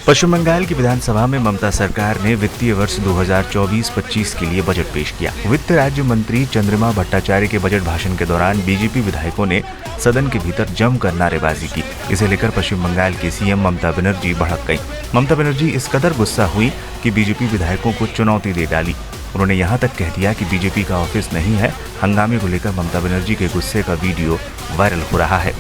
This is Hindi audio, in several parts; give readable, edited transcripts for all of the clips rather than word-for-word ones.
पश्चिम बंगाल की विधानसभा में ममता सरकार ने वित्तीय वर्ष 2024-25 के लिए बजट पेश किया। वित्त राज्य मंत्री चंद्रिमा भट्टाचार्य के बजट भाषण के दौरान बीजेपी विधायकों ने सदन के भीतर जमकर नारेबाजी की। इसे लेकर पश्चिम बंगाल की सीएम ममता बनर्जी भड़क गईं। ममता बनर्जी इस कदर गुस्सा हुई कि बीजेपी विधायकों को चुनौती दे डाली। उन्होंने यहाँ तक कह दिया कि बीजेपी का ऑफिस नहीं है। हंगामे को लेकर ममता बनर्जी के गुस्से का वीडियो वायरल हो रहा है।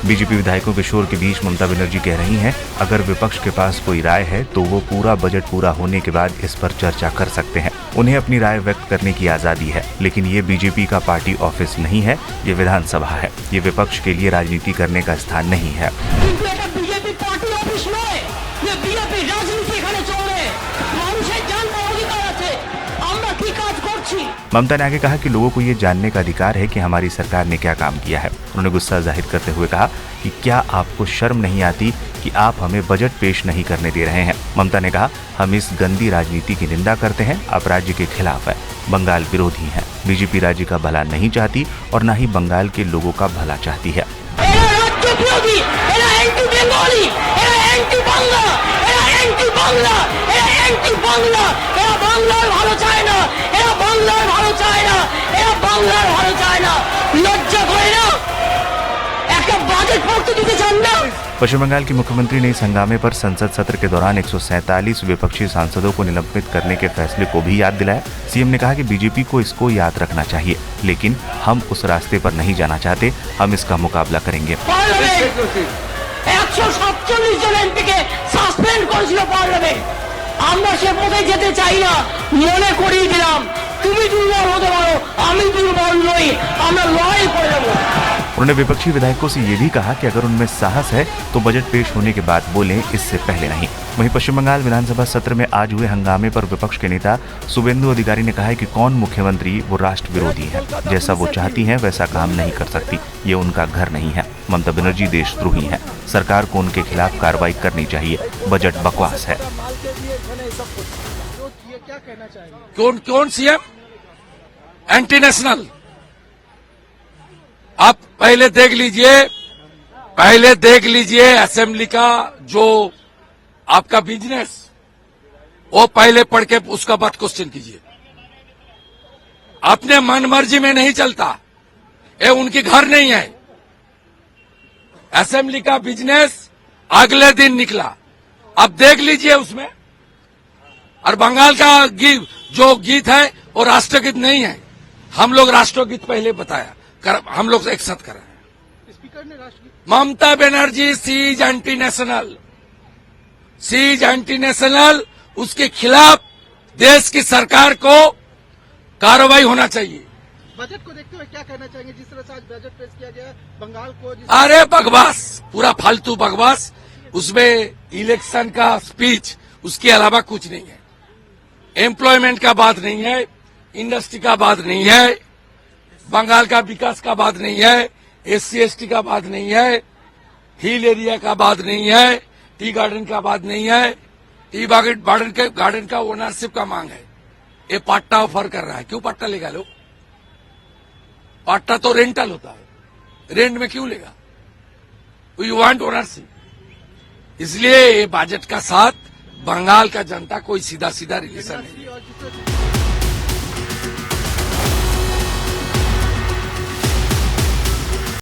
बीजेपी विधायकों के शोर के बीच ममता बनर्जी कह रही हैं, अगर विपक्ष के पास कोई राय है तो वो पूरा बजट पूरा होने के बाद इस पर चर्चा कर सकते हैं। उन्हें अपनी राय व्यक्त करने की आजादी है, लेकिन ये बीजेपी का पार्टी ऑफिस नहीं है, ये विधानसभा है। ये विपक्ष के लिए राजनीति करने का स्थान नहीं है। ममता ने आगे कहा कि लोगों को ये जानने का अधिकार है कि हमारी सरकार ने क्या काम किया है। उन्होंने गुस्सा जाहिर करते हुए कहा कि क्या आपको शर्म नहीं आती कि आप हमें बजट पेश नहीं करने दे रहे हैं। ममता ने कहा, हम इस गंदी राजनीति की निंदा करते हैं। आप राज्य के खिलाफ है, बंगाल विरोधी है। बीजेपी राज्य का भला नहीं चाहती और न ही बंगाल के लोगों का भला चाहती है। पश्चिम बंगाल के मुख्यमंत्री ने इस हंगामे पर संसद सत्र के दौरान 147 विपक्षी सांसदों को निलंबित करने के फैसले को भी याद दिलाया। सीएम ने कहा कि बीजेपी को इसको याद रखना चाहिए, लेकिन हम उस रास्ते पर नहीं जाना चाहते। हम इसका मुकाबला करेंगे। उन्होंने विपक्षी विधायकों से ये भी कहा कि अगर उनमें साहस है तो बजट पेश होने के बाद बोलें, इससे पहले नहीं। वहीं पश्चिम बंगाल विधानसभा सत्र में आज हुए हंगामे पर विपक्ष के नेता शुभेंदु अधिकारी ने कहा है कि कौन मुख्यमंत्री, वो राष्ट्र विरोधी है। जैसा वो चाहती हैं वैसा काम नहीं कर सकती। ये उनका घर नहीं है। ममता बनर्जी देशद्रोही है। सरकार को उनके खिलाफ कार्रवाई करनी चाहिए। बजट बकवास है। कौन सीएम? Anti national. आप पहले देख लीजिए असेंबली का जो आपका बिजनेस, वो पहले पढ़ के उसका बाद क्वेश्चन कीजिए। अपने मन मर्जी में नहीं चलता, ये उनकी घर नहीं है। असेंबली का बिजनेस अगले दिन निकला, अब देख लीजिए उसमें। और बंगाल का जो गीत है वो राष्ट्रगीत नहीं है। हम लोग राष्ट्रगीत पहले बताया, हम लोग एक साथ कर रहे हैं। स्पीकर ने राष्ट्रगीत। Mamata Banerjee seize anti national, उसके खिलाफ देश की सरकार को कार्रवाई होना चाहिए। बजट को देखते हुए क्या कहना चाहेंगे, जिस तरह से आज बजट पेश किया गया बंगाल को? अरे बकवास, पूरा फालतू बकवास। उसमें इलेक्शन का स्पीच, उसके अलावा कुछ नहीं है। एम्प्लॉयमेंट का बात नहीं है, इंडस्ट्री का बात नहीं है, बंगाल का विकास का बात नहीं है, SC/ST का बात नहीं है, हिल एरिया का बात नहीं है, टी गार्डन का बात नहीं है। टी गार्डन का ओनरशिप का मांग है। ये पट्टा ऑफर कर रहा है। क्यों पट्टा लेगा लोग? पट्टा तो रेंटल होता है, रेंट में क्यों लेगा? We want ownership. इसलिए ये बजट का साथ बंगाल का जनता कोई सीधा रिलेशन नहीं है।